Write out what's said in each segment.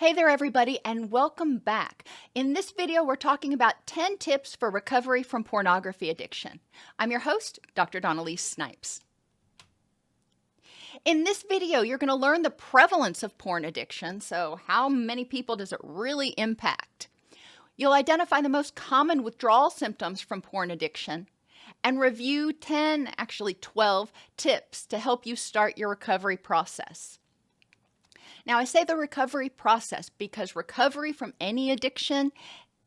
Hey there everybody, and welcome back. In this video, we're talking about 10 tips for recovery from pornography addiction. I'm your host, Dr. Elise Snipes. In this video, you're going to learn the prevalence of porn addiction, so how many people does it really impact? You'll identify the most common withdrawal symptoms from porn addiction, and review 12 tips to help you start your recovery process. Now, I say the recovery process because recovery from any addiction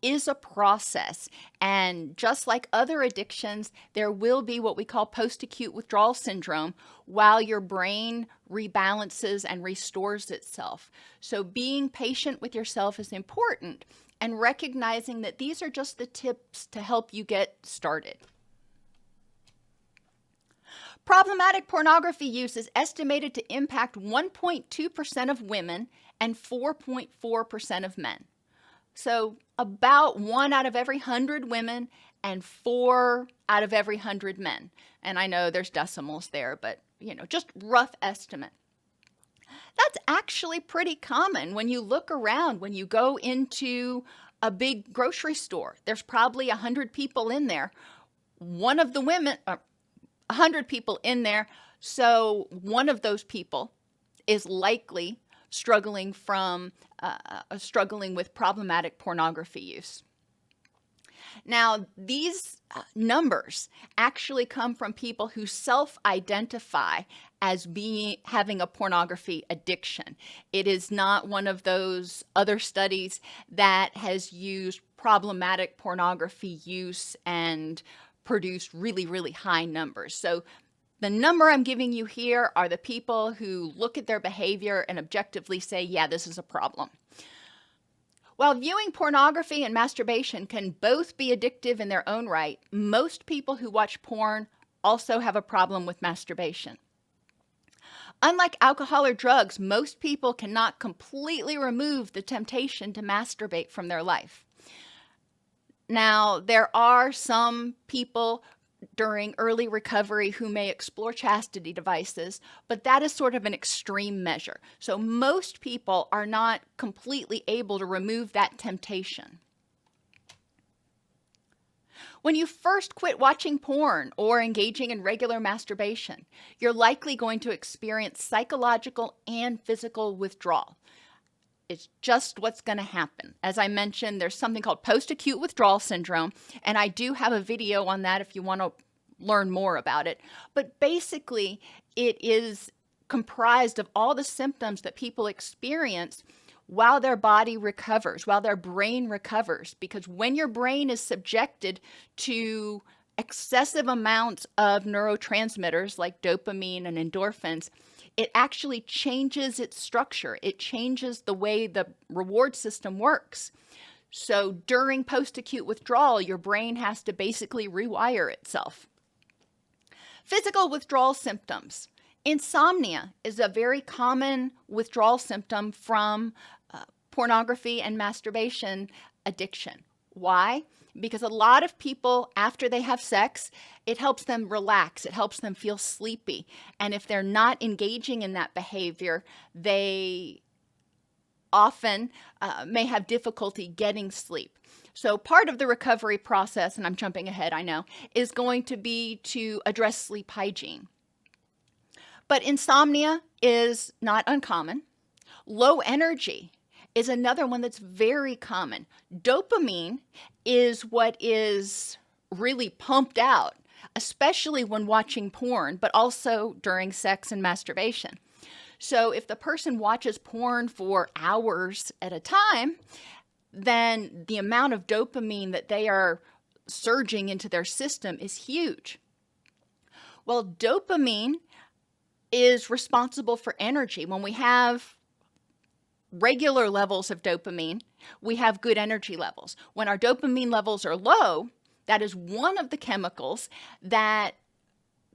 is a process. And just like other addictions, there will be what we call post-acute withdrawal syndrome while your brain rebalances and restores itself. So being patient with yourself is important, and recognizing that these are just the tips to help you get started. Problematic pornography use is estimated to impact 1.2% of women and 4.4% of men. So about 1 out of every 100 women and 4 out of every 100 men. And I know there's decimals there, but just rough estimate. That's actually pretty common when you look around, when you go into a big grocery store. There's probably 100 people in there. 100 people in there, so one of those people is likely struggling with problematic pornography use. Now, these numbers actually come from people who self-identify as having a pornography addiction. It is not one of those other studies that has used problematic pornography use and produced really, really high numbers. So the number I'm giving you here are the people who look at their behavior and objectively say, yeah, this is a problem. While viewing pornography and masturbation can both be addictive in their own right, most people who watch porn also have a problem with masturbation. Unlike alcohol or drugs, most people cannot completely remove the temptation to masturbate from their life. Now, there are some people during early recovery who may explore chastity devices, but that is sort of an extreme measure. So most people are not completely able to remove that temptation. When you first quit watching porn or engaging in regular masturbation, you're likely going to experience psychological and physical withdrawal. It's just what's going to happen. As I mentioned, there's something called post-acute withdrawal syndrome, and I do have a video on that if you want to learn more about it. But basically, it is comprised of all the symptoms that people experience while their body recovers, while their brain recovers. Because when your brain is subjected to excessive amounts of neurotransmitters like dopamine and endorphins, it actually changes its structure. It changes the way the reward system works. So during post-acute withdrawal, your brain has to basically rewire itself. Physical withdrawal symptoms. Insomnia is a very common withdrawal symptom from pornography and masturbation addiction. Why? Because a lot of people, after they have sex, it helps them relax. It helps them feel sleepy. And if they're not engaging in that behavior, they often may have difficulty getting sleep. So part of the recovery process, and I'm jumping ahead, I know, is going to be to address sleep hygiene. But insomnia is not uncommon. Low energy is another one that's very common. Dopamine is what is really pumped out, especially when watching porn, but also during sex and masturbation. So if the person watches porn for hours at a time, then the amount of dopamine that they are surging into their system is huge. Well, dopamine is responsible for energy. When we have regular levels of dopamine, we have good energy levels. When our dopamine levels are low, that is one of the chemicals that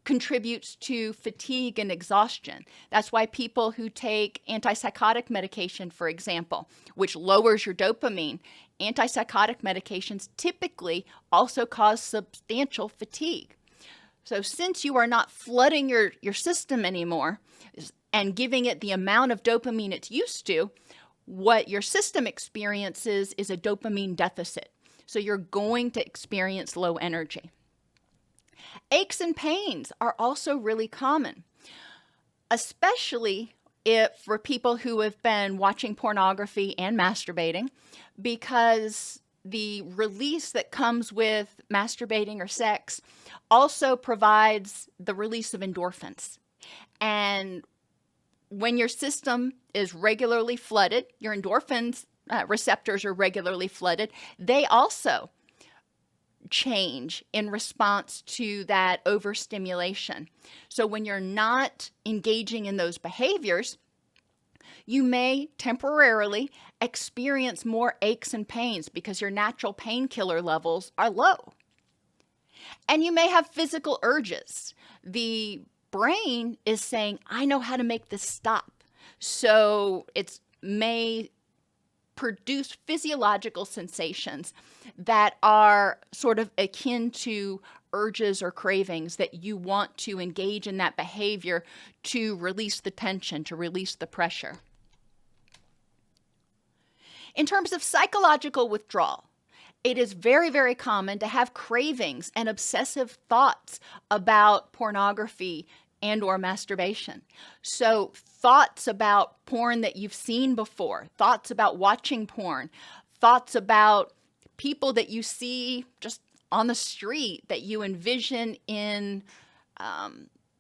contributes to fatigue and exhaustion. That's why people who take antipsychotic medication, for example, which lowers your dopamine, antipsychotic medications typically also cause substantial fatigue. So since you are not flooding your system anymore and giving it the amount of dopamine it's used to, what your system experiences is a dopamine deficit. So you're going to experience low energy. Aches and pains are also really common, especially for people who have been watching pornography and masturbating, because the release that comes with masturbating or sex also provides the release of endorphins. And when your system is regularly flooded, your endorphins receptors are regularly flooded, they also change in response to that overstimulation. So when you're not engaging in those behaviors, you may temporarily experience more aches and pains because your natural painkiller levels are low. And you may have physical urges. The brain is saying, I know how to make this stop. So it may produce physiological sensations that are sort of akin to urges or cravings that you want to engage in that behavior to release the tension, to release the pressure. In terms of psychological withdrawal, it is very, very common to have cravings and obsessive thoughts about pornography and or masturbation. So thoughts about porn that you've seen before, thoughts about watching porn, thoughts about people that you see just on the street that you envision in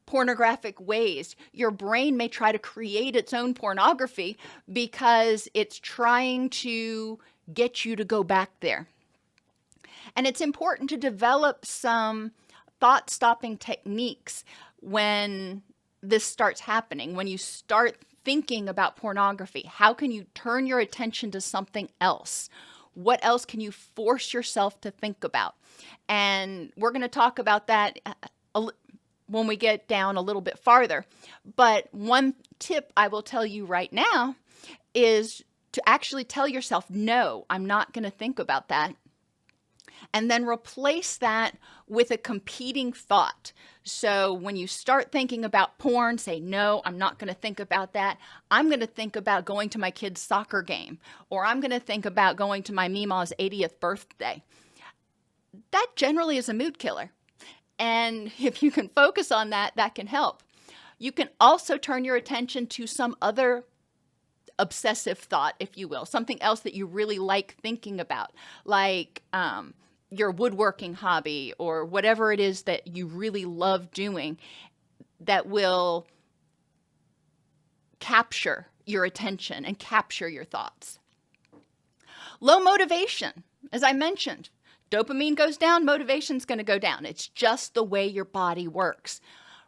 pornographic ways. Your brain may try to create its own pornography because it's trying to get you to go back there. And it's important to develop some thought-stopping techniques when this starts happening, when you start thinking about pornography. How can you turn your attention to something else? What else can you force yourself to think about? And we're going to talk about that when we get down a little bit farther. But one tip I will tell you right now is to actually tell yourself, no, I'm not going to think about that. And then replace that with a competing thought. So when you start thinking about porn, say, no, I'm not going to think about that. I'm going to think about going to my kid's soccer game, or I'm going to think about going to my Mima's 80th birthday. That generally is a mood killer. And if you can focus on that, that can help. You can also turn your attention to some other obsessive thought, if you will, something else that you really like thinking about, like your woodworking hobby or whatever it is that you really love doing that will capture your attention and capture your thoughts. Low motivation, as I mentioned, dopamine goes down, motivation's going to go down. It's just the way your body works.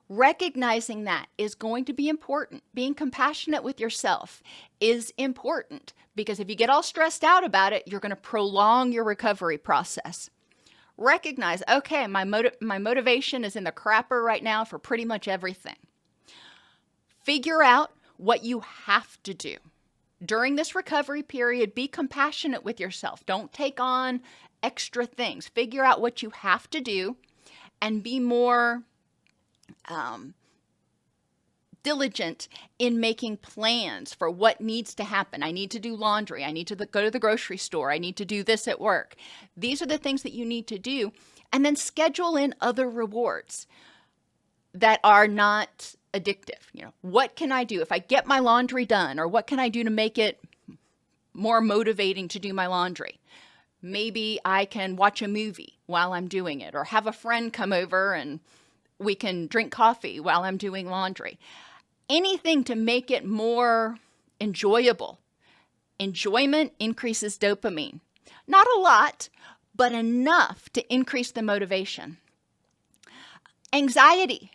Recognizing that is going to be important. Being compassionate with yourself is important because if you get all stressed out about it, you're going to prolong your recovery process. Recognize, okay, my motivation is in the crapper right now for pretty much everything. Figure out what you have to do. During this recovery period, be compassionate with yourself. Don't take on extra things. Figure out what you have to do and be more diligent in making plans for what needs to happen. I need to do laundry. I need to go to the grocery store. I need to do this at work. These are the things that you need to do. And then schedule in other rewards that are not addictive. You know, what can I do if I get my laundry done, or what can I do to make it more motivating to do my laundry? Maybe I can watch a movie while I'm doing it, or have a friend come over and we can drink coffee while I'm doing laundry. Anything to make it more enjoyable. Enjoyment increases dopamine. Not a lot, but enough to increase the motivation. Anxiety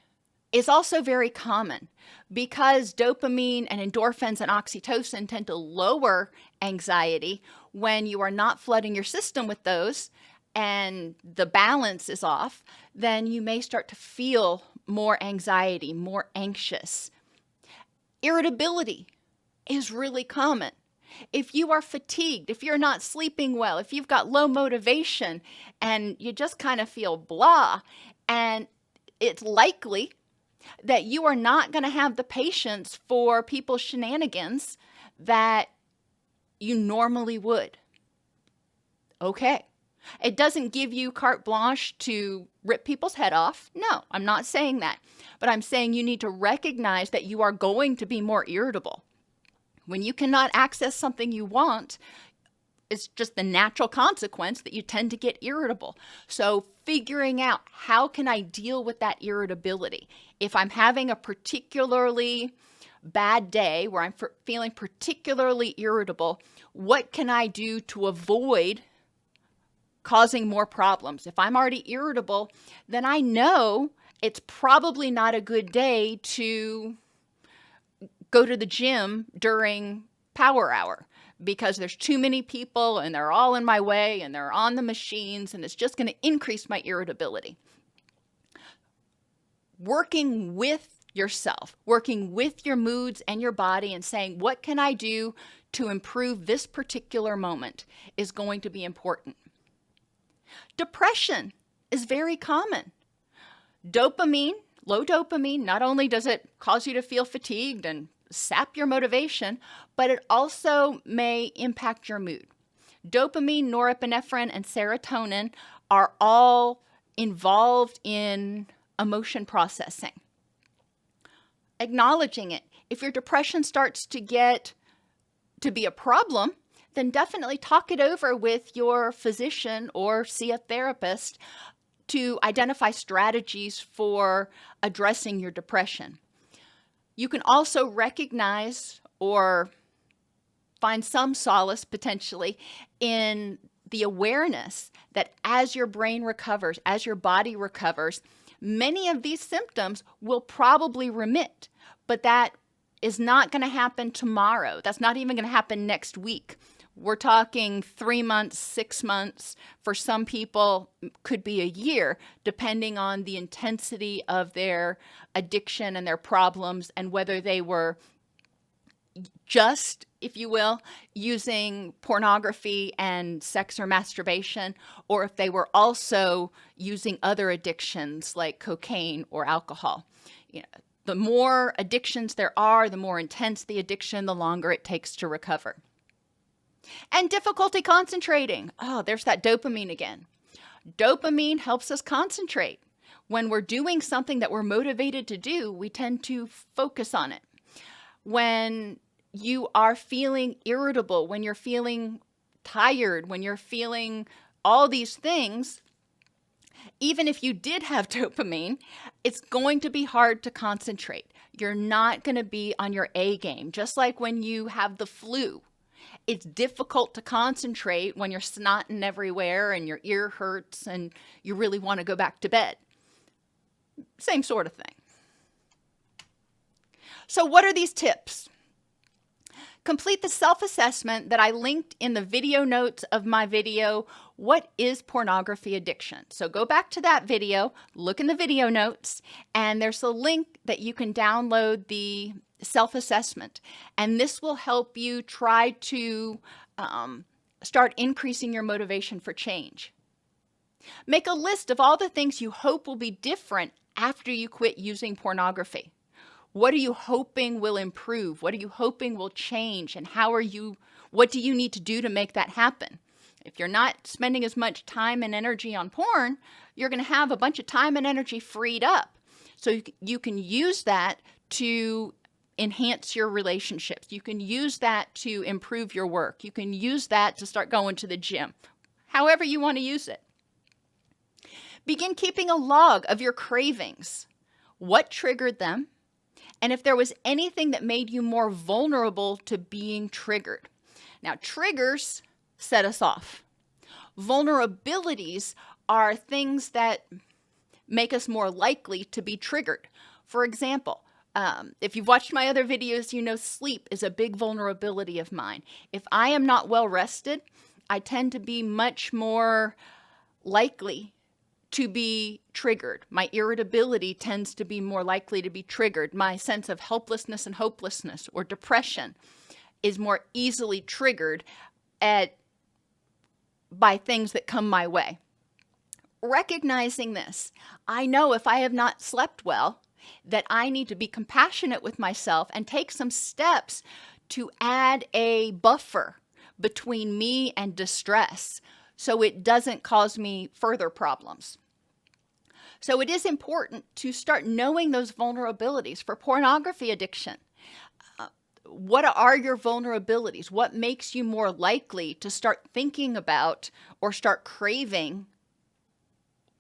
is also very common because dopamine and endorphins and oxytocin tend to lower anxiety. When you are not flooding your system with those and the balance is off, then you may start to feel more anxiety, more anxious. Irritability is really common. If you are fatigued, if you're not sleeping well, if you've got low motivation and you just kind of feel blah, and it's likely that you are not going to have the patience for people's shenanigans that you normally would. Okay. It doesn't give you carte blanche to rip people's head off. No, I'm not saying that. But I'm saying you need to recognize that you are going to be more irritable. When you cannot access something you want, it's just the natural consequence that you tend to get irritable. So figuring out, how can I deal with that irritability? If I'm having a particularly bad day where I'm feeling particularly irritable, what can I do to avoid causing more problems? If I'm already irritable, then I know it's probably not a good day to go to the gym during power hour, because there's too many people and they're all in my way and they're on the machines, and it's just going to increase my irritability. Working with yourself, working with your moods and your body and saying, what can I do to improve this particular moment, is going to be important. Depression is very common. Dopamine, low dopamine, not only does it cause you to feel fatigued and sap your motivation, but it also may impact your mood. Dopamine, norepinephrine, and serotonin are all involved in emotion processing. Acknowledging it. If your depression starts to get to be a problem, then definitely talk it over with your physician or see a therapist to identify strategies for addressing your depression. You can also recognize or find some solace potentially in the awareness that as your brain recovers, as your body recovers, many of these symptoms will probably remit, but that is not going to happen tomorrow. That's not even going to happen next week. We're talking 3 months, 6 months. For some people, could be a year, depending on the intensity of their addiction and their problems, and whether they were just, if you will, using pornography and sex or masturbation, or if they were also using other addictions like cocaine or alcohol. You know, the more addictions there are, the more intense the addiction, the longer it takes to recover. And difficulty concentrating. Oh, there's that dopamine again. Dopamine helps us concentrate. When we're doing something that we're motivated to do, we tend to focus on it. When you are feeling irritable, when you're feeling tired, when you're feeling all these things, even if you did have dopamine, it's going to be hard to concentrate. You're not going to be on your A game. Just like when you have the flu, it's difficult to concentrate when you're snotting everywhere and your ear hurts and you really want to go back to bed. Same sort of thing. So what are these tips? Complete the self-assessment that I linked in the video notes of my video, What is Pornography Addiction? So go back to that video, look in the video notes, and there's a link that you can download the self-assessment. And this will help you try to start increasing your motivation for change. Make a list of all the things you hope will be different after you quit using pornography. What are you hoping will improve? What are you hoping will change? And what do you need to do to make that happen? If you're not spending as much time and energy on porn, you're going to have a bunch of time and energy freed up. So you can use that to enhance your relationships. You can use that to improve your work. You can use that to start going to the gym. However you want to use it. Begin keeping a log of your cravings. What triggered them? And if there was anything that made you more vulnerable to being triggered. Now, triggers set us off. Vulnerabilities are things that make us more likely to be triggered. For example, if you've watched my other videos, you know sleep is a big vulnerability of mine. If I am not well rested, I tend to be much more likely to be triggered. My irritability tends to be more likely to be triggered. My sense of helplessness and hopelessness or depression is more easily triggered by things that come my way. Recognizing this, I know if I have not slept well, that I need to be compassionate with myself and take some steps to add a buffer between me and distress so it doesn't cause me further problems. So it is important to start knowing those vulnerabilities for pornography addiction. What are your vulnerabilities? What makes you more likely to start thinking about or start craving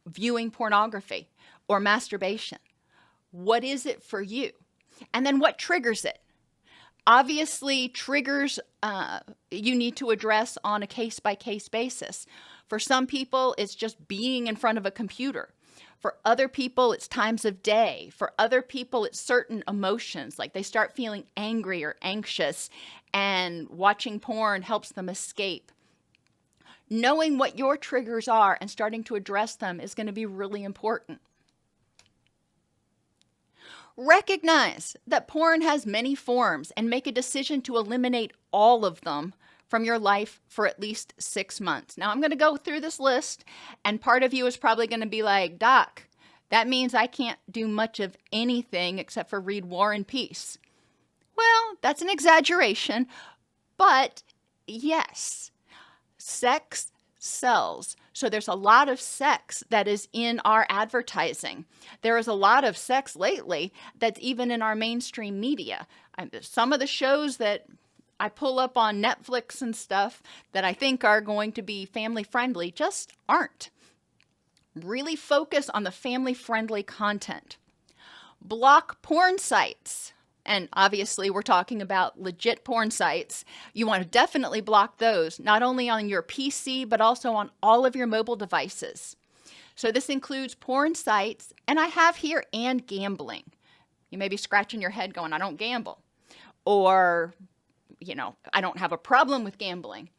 viewing pornography or masturbation? What is it for you? And then what triggers it? Obviously, triggers you need to address on a case-by-case basis. For some people, it's just being in front of a computer. For other people, it's times of day. For other people, it's certain emotions, like they start feeling angry or anxious, and watching porn helps them escape. Knowing what your triggers are and starting to address them is going to be really important. Recognize that porn has many forms and make a decision to eliminate all of them from your life for at least 6 months. Now, I'm going to go through this list, and part of you is probably going to be like, Doc, that means I can't do much of anything except for read War and Peace. Well, that's an exaggeration, but yes, sex sells. So there's a lot of sex that is in our advertising. There is a lot of sex lately that's even in our mainstream media. Some of the shows that I pull up on Netflix and stuff that I think are going to be family friendly just aren't. Really focus on the family friendly content. Block porn sites. And obviously we're talking about legit porn sites. You want to definitely block those, not only on your PC, but also on all of your mobile devices. So this includes porn sites, and I have here, and gambling. You may be scratching your head going, I don't gamble. Or, I don't have a problem with gambling.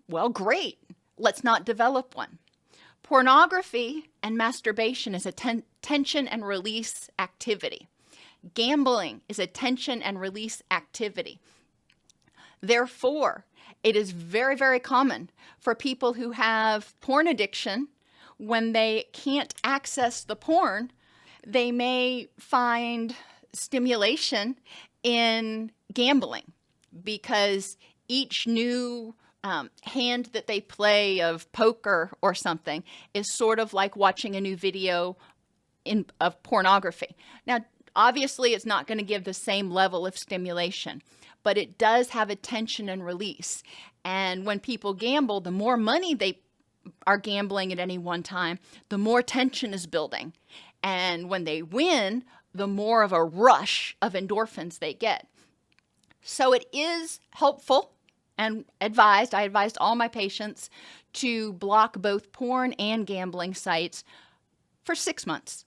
Well, great. Let's not develop one. Pornography and masturbation is a tension and release activity. Gambling is a tension and release activity. Therefore, it is very, very common for people who have porn addiction, when they can't access the porn, they may find stimulation in gambling, because each new hand that they play of poker or something is sort of like watching a new video of pornography. Now, obviously, it's not going to give the same level of stimulation, but it does have a tension and release. And when people gamble, the more money they are gambling at any one time, the more tension is building. And when they win, the more of a rush of endorphins they get. So it is helpful and advised. I advised all my patients to block both porn and gambling sites for 6 months.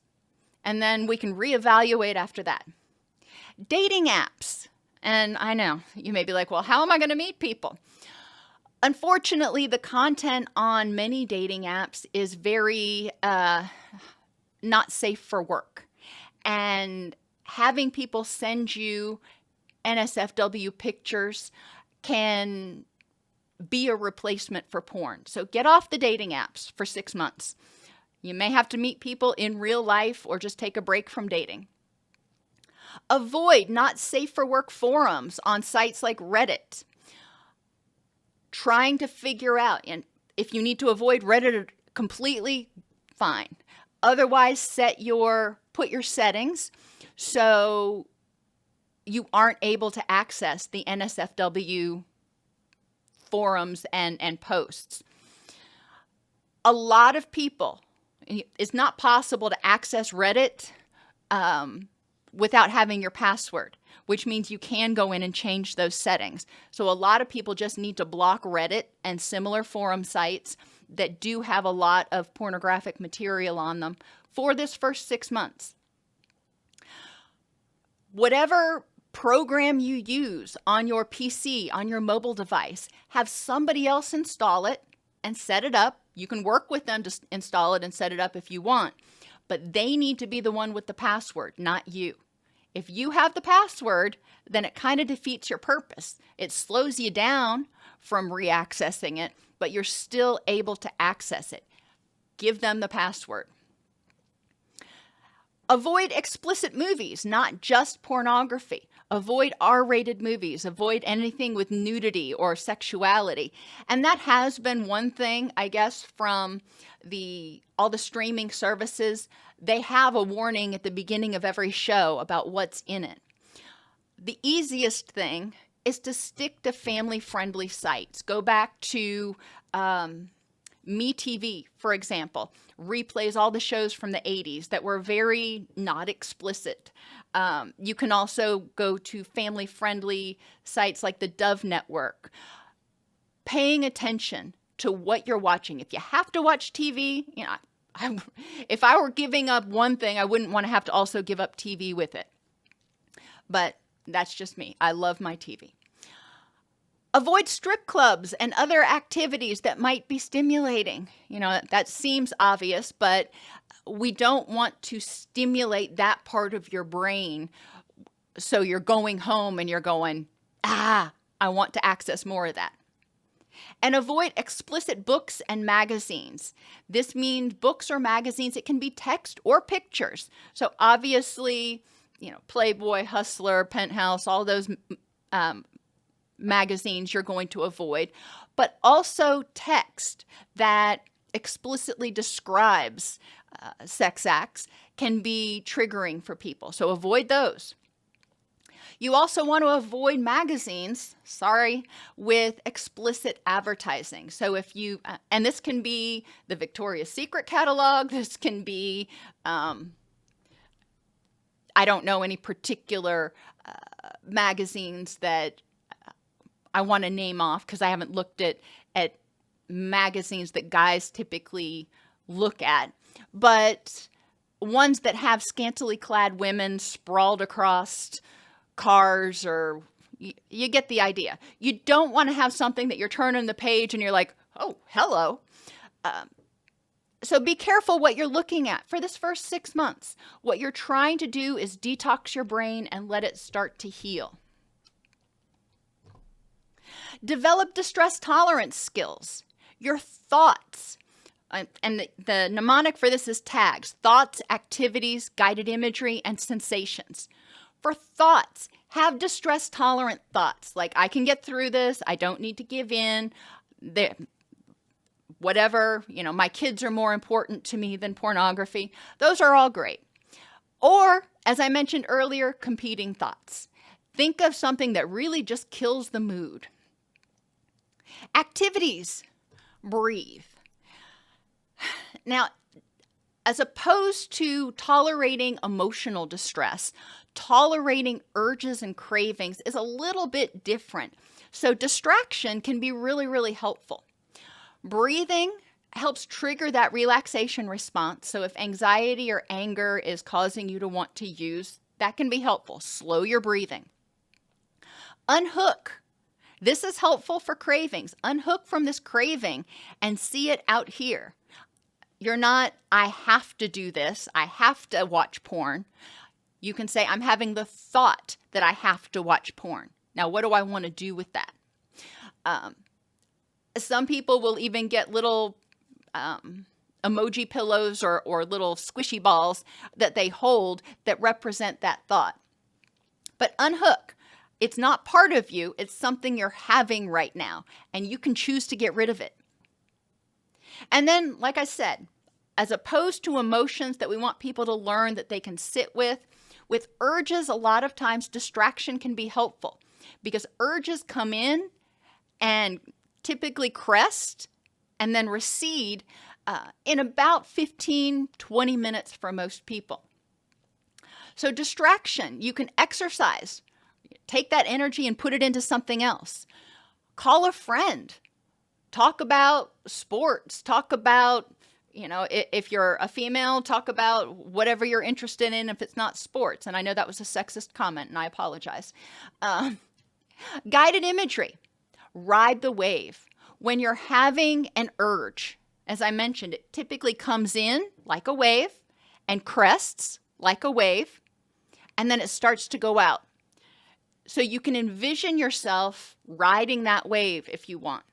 And then we can reevaluate after that. Dating apps. And I know you may be like, well, how am I going to meet people? Unfortunately, the content on many dating apps is very not safe for work. And having people send you NSFW pictures can be a replacement for porn. So get off the dating apps for 6 months. You may have to meet people in real life or just take a break from dating. Avoid not safe for work forums on sites like Reddit. Trying to figure out, and if you need to avoid Reddit completely, fine. Otherwise, put your settings so you aren't able to access the NSFW forums and posts. A lot of people, it's not possible to access Reddit without having your password, which means you can go in and change those settings. So a lot of people just need to block Reddit and similar forum sites that do have a lot of pornographic material on them for this first 6 months. Whatever program you use on your PC, on your mobile device, have somebody else install it and set it up. You can work with them to install it and set it up if you want, but they need to be the one with the password, not you. If you have the password, then it kind of defeats your purpose. It slows you down from reaccessing it, but you're still able to access it. Give them the password. Avoid explicit movies, not just pornography. Avoid R-rated movies. Avoid anything with nudity or sexuality. And that has been one thing, I guess, from all the streaming services. They have a warning at the beginning of every show about what's in it. The easiest thing is to stick to family-friendly sites. Go back to MeTV, for example, replays all the shows from the 80s that were very not explicit. You can also go to family-friendly sites like the Dove Network. Paying attention to what you're watching. If you have to watch TV, if I were giving up one thing, I wouldn't want to have to also give up TV with it. But that's just me. I love my TV. Avoid strip clubs and other activities that might be stimulating. That seems obvious, but we don't want to stimulate that part of your brain. So you're going home and you're going, I want to access more of that. And avoid explicit books and magazines. This means books or magazines. It can be text or pictures. So obviously, Playboy, Hustler, Penthouse, all those magazines you're going to avoid, but also text that explicitly describes sex acts can be triggering for people. So avoid those. You also want to avoid magazines, with explicit advertising. So if you, and this can be the Victoria's Secret catalog, this can be, I don't know any particular magazines that I want to name off because I haven't looked at magazines that guys typically look at, but ones that have scantily clad women sprawled across cars, or you get the idea. You don't want to have something that you're turning the page and you're like, oh, hello. So be careful what you're looking at for this first 6 months. What you're trying to do is detox your brain and let it start to heal. Develop distress tolerance skills. Your thoughts, and the mnemonic for this is tags: thoughts, activities, guided imagery, and sensations. For thoughts, have distress tolerant thoughts, like I can get through this, I don't need to give in, whatever, my kids are more important to me than pornography. Those are all great. Or, as I mentioned earlier, competing thoughts. Think of something that really just kills the mood. Activities. Breathe. Now, as opposed to tolerating emotional distress, tolerating urges and cravings is a little bit different. So distraction can be really, really helpful. Breathing helps trigger that relaxation response. So if anxiety or anger is causing you to want to use, that can be helpful. Slow your breathing. Unhook. This is helpful for cravings. Unhook from this craving and see it out here. You're not, I have to do this, I have to watch porn. You can say, I'm having the thought that I have to watch porn. Now, what do I want to do with that? Some people will even get little emoji pillows or little squishy balls that they hold that represent that thought. But unhook. It's not part of you. It's something you're having right now, and you can choose to get rid of it. And then, like I said, as opposed to emotions that we want people to learn that they can sit with urges, a lot of times distraction can be helpful because urges come in and typically crest and then recede in about 15-20 minutes for most people. So distraction, you can exercise. Take that energy and put it into something else. Call a friend. Talk about sports. Talk about, if you're a female, talk about whatever you're interested in if it's not sports. And I know that was a sexist comment, and I apologize. Guided imagery. Ride the wave. When you're having an urge, as I mentioned, it typically comes in like a wave and crests like a wave, and then it starts to go out. So you can envision yourself riding that wave if you want.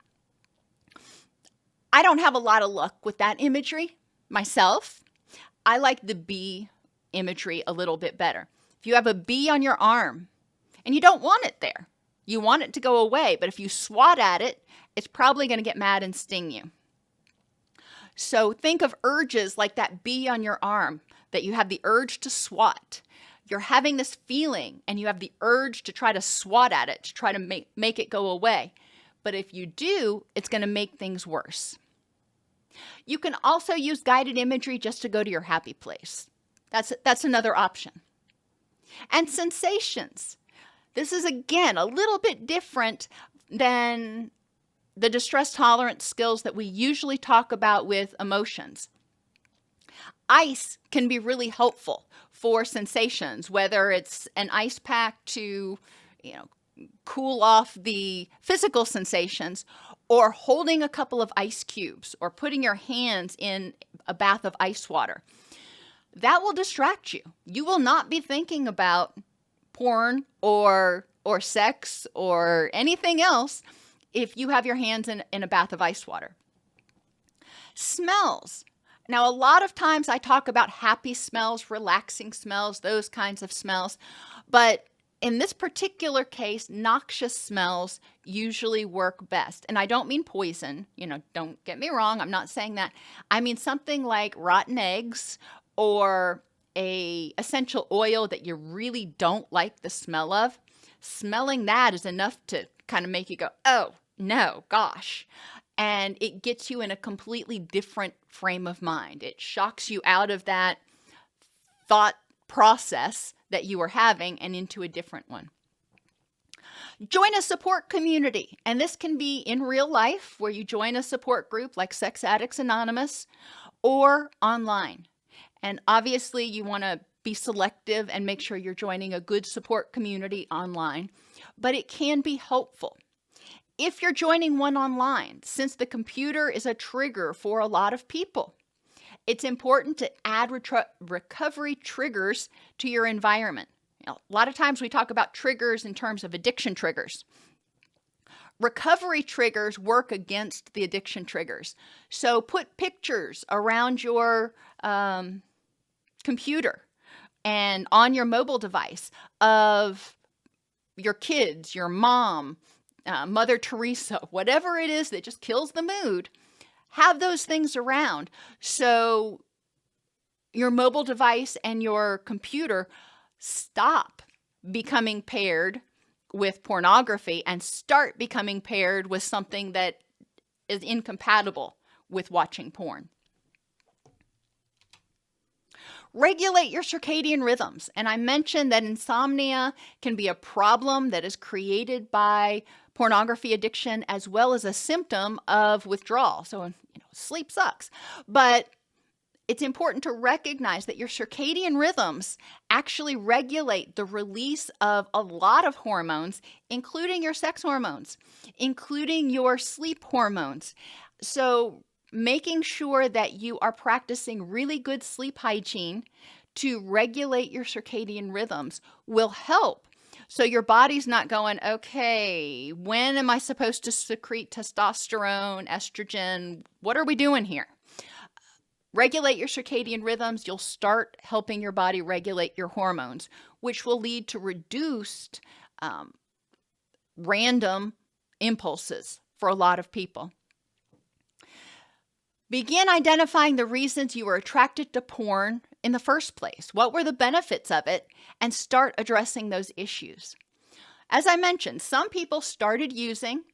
I don't have a lot of luck with that imagery myself. I like the bee imagery a little bit better. If you have a bee on your arm and you don't want it there, you want it to go away, but if you swat at it, it's probably going to get mad and sting you. So think of urges like that bee on your arm, that you have the urge to swat. You're having this feeling and you have the urge to try to swat at it, to try to make it go away. But if you do, it's going to make things worse. You can also use guided imagery just to go to your happy place. That's another option. And sensations. This is, again, a little bit different than the distress tolerance skills that we usually talk about with emotions. Ice can be really helpful for sensations, whether it's an ice pack to, cool off the physical sensations, or holding a couple of ice cubes, or putting your hands in a bath of ice water. That will distract you. You will not be thinking about porn or sex or anything else if you have your hands in a bath of ice water. Smells. Now, a lot of times I talk about happy smells, relaxing smells, those kinds of smells, but in this particular case, noxious smells usually work best. And I don't mean poison, don't get me wrong, I'm not saying that. I mean something like rotten eggs or a essential oil that you really don't like the smell of. Smelling that is enough to kind of make you go, oh, no, gosh. And it gets you in a completely different frame of mind. It shocks you out of that thought process that you were having and into a different one. Join a support community. And this can be in real life, where you join a support group like Sex Addicts Anonymous, or online. And obviously you want to be selective and make sure you're joining a good support community online, but it can be helpful. If you're joining one online, since the computer is a trigger for a lot of people, it's important to add recovery triggers to your environment. A lot of times we talk about triggers in terms of addiction triggers. Recovery triggers work against the addiction triggers. So put pictures around your computer and on your mobile device of your kids, your mom, Mother Teresa, whatever it is that just kills the mood. Have those things around so your mobile device and your computer stop becoming paired with pornography and start becoming paired with something that is incompatible with watching porn. Regulate your circadian rhythms. And I mentioned that insomnia can be a problem that is created by pornography addiction, as well as a symptom of withdrawal. So, sleep sucks. But it's important to recognize that your circadian rhythms actually regulate the release of a lot of hormones, including your sex hormones, including your sleep hormones. So making sure that you are practicing really good sleep hygiene to regulate your circadian rhythms will help. So your body's not going, okay, when am I supposed to secrete testosterone, estrogen? What are we doing here? Regulate your circadian rhythms. You'll start helping your body regulate your hormones, which will lead to reduced random impulses for a lot of people. Begin identifying the reasons you were attracted to porn in the first place. What were the benefits of it? And start addressing those issues. As I mentioned, some people started using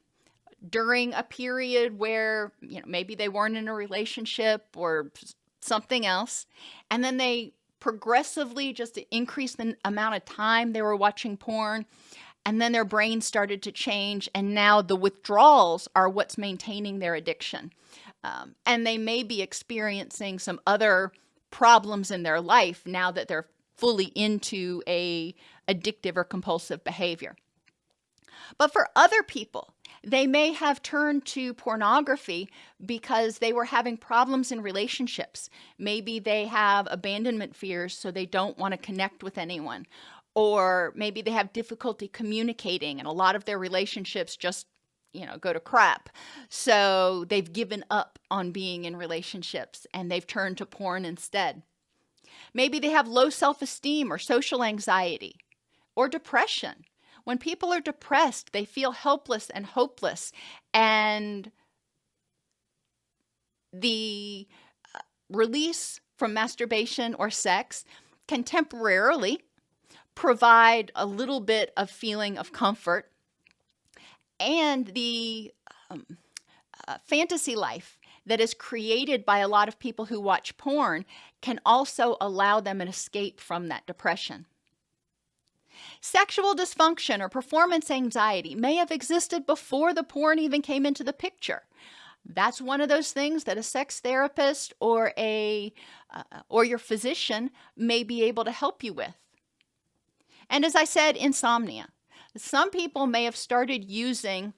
during a period where, maybe they weren't in a relationship or something else, and then they progressively just increased the amount of time they were watching porn, and then their brain started to change, and now the withdrawals are what's maintaining their addiction. And they may be experiencing some other problems in their life now that they're fully into a addictive or compulsive behavior. But for other people, they may have turned to pornography because they were having problems in relationships. Maybe they have abandonment fears, so they don't want to connect with anyone. Or maybe they have difficulty communicating, and a lot of their relationships just go to crap. So they've given up on being in relationships and they've turned to porn instead. Maybe they have low self-esteem or social anxiety or depression. When people are depressed, they feel helpless and hopeless, and the release from masturbation or sex can temporarily provide a little bit of feeling of comfort, and the fantasy life that is created by a lot of people who watch porn can also allow them an escape from that depression. Sexual dysfunction or performance anxiety may have existed before the porn even came into the picture. That's one of those things that a sex therapist or your physician may be able to help you with. And as I said, insomnia. Some people may have started using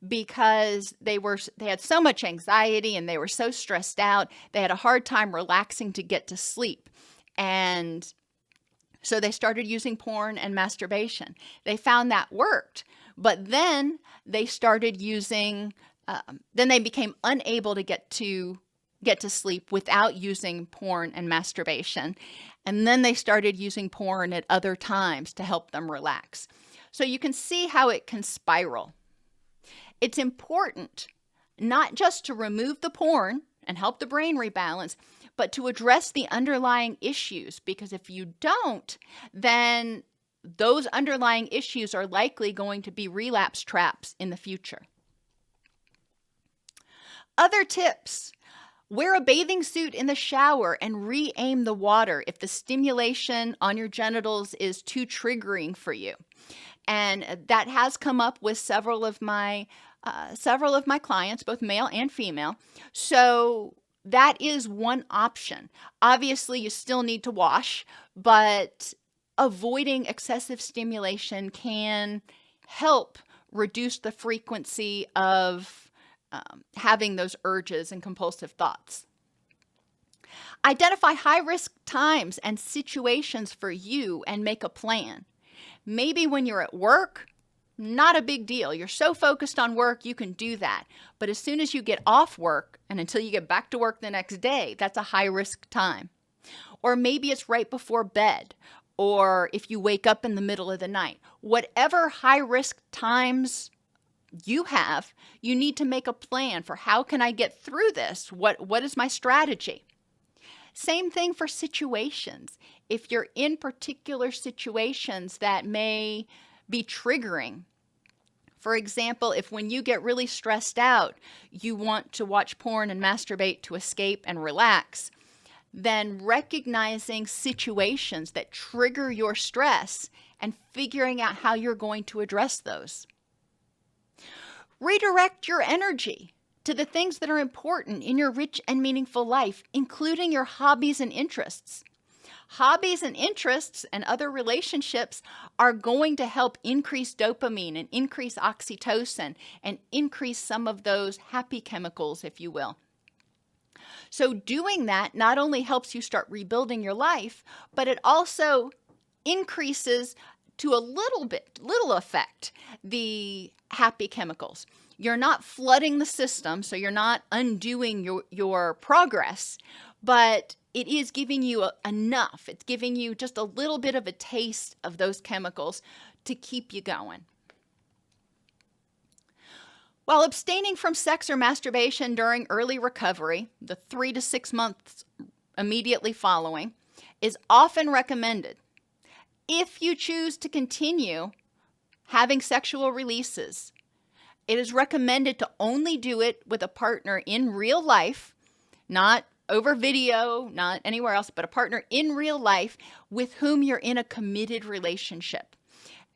because they had so much anxiety and they were so stressed out, they had a hard time relaxing to get to sleep. And so they started using porn and masturbation. They found that worked, but then they started using, then they became unable to get to sleep without using porn and masturbation. And then they started using porn at other times to help them relax. So you can see how it can spiral. It's important not just to remove the porn and help the brain rebalance, but to address the underlying issues, because if you don't, then those underlying issues are likely going to be relapse traps in the future. Other tips: wear a bathing suit in the shower and re-aim the water if the stimulation on your genitals is too triggering for you. And that has come up with several of my clients, both male and female. So that is one option. Obviously, you still need to wash, but avoiding excessive stimulation can help reduce the frequency of having those urges and compulsive thoughts. Identify high-risk times and situations for you and make a plan. Maybe when you're at work, not a big deal. You're so focused on work, you can do that. But as soon as you get off work and until you get back to work the next day, that's a high-risk time. Or maybe it's right before bed, or if you wake up in the middle of the night. Whatever high-risk times you have, you need to make a plan for how can I get through this? What is my strategy? Same thing for situations. If you're in particular situations that may be triggering, for example, if when you get really stressed out, you want to watch porn and masturbate to escape and relax, then recognizing situations that trigger your stress and figuring out how you're going to address those. Redirect your energy to the things that are important in your rich and meaningful life, including your hobbies and interests. Hobbies and interests and other relationships are going to help increase dopamine and increase oxytocin and increase some of those happy chemicals, if you will. So doing that not only helps you start rebuilding your life, but it also increases to a little effect the happy chemicals. You're not flooding the system, so you're not undoing your progress, but it is giving you enough. It's giving you just a little bit of a taste of those chemicals to keep you going. While abstaining from sex or masturbation during early recovery, the 3 to 6 months immediately following, is often recommended. If you choose to continue having sexual releases, it is recommended to only do it with a partner in real life, not over video, not anywhere else, but a partner in real life with whom you're in a committed relationship.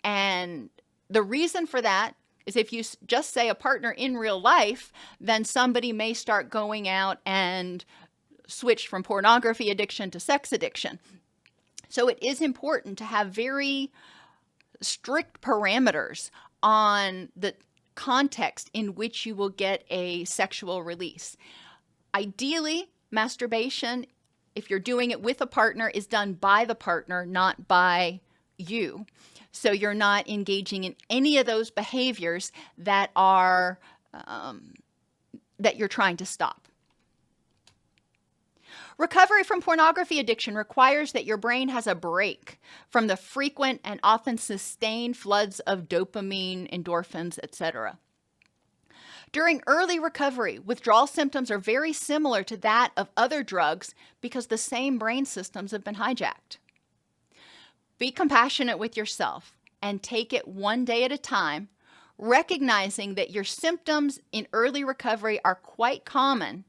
And the reason for that is if you just say a partner in real life, then somebody may start going out and switch from pornography addiction to sex addiction. So it is important to have very strict parameters on the context in which you will get a sexual release. Ideally, masturbation, if you're doing it with a partner, is done by the partner, not by you. So you're not engaging in any of those behaviors that are that you're trying to stop. Recovery from pornography addiction requires that your brain has a break from the frequent and often sustained floods of dopamine, endorphins, etc. During early recovery, withdrawal symptoms are very similar to that of other drugs because the same brain systems have been hijacked. Be compassionate with yourself and take it one day at a time, recognizing that your symptoms in early recovery are quite common,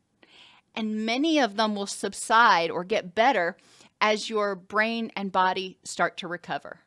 and many of them will subside or get better as your brain and body start to recover.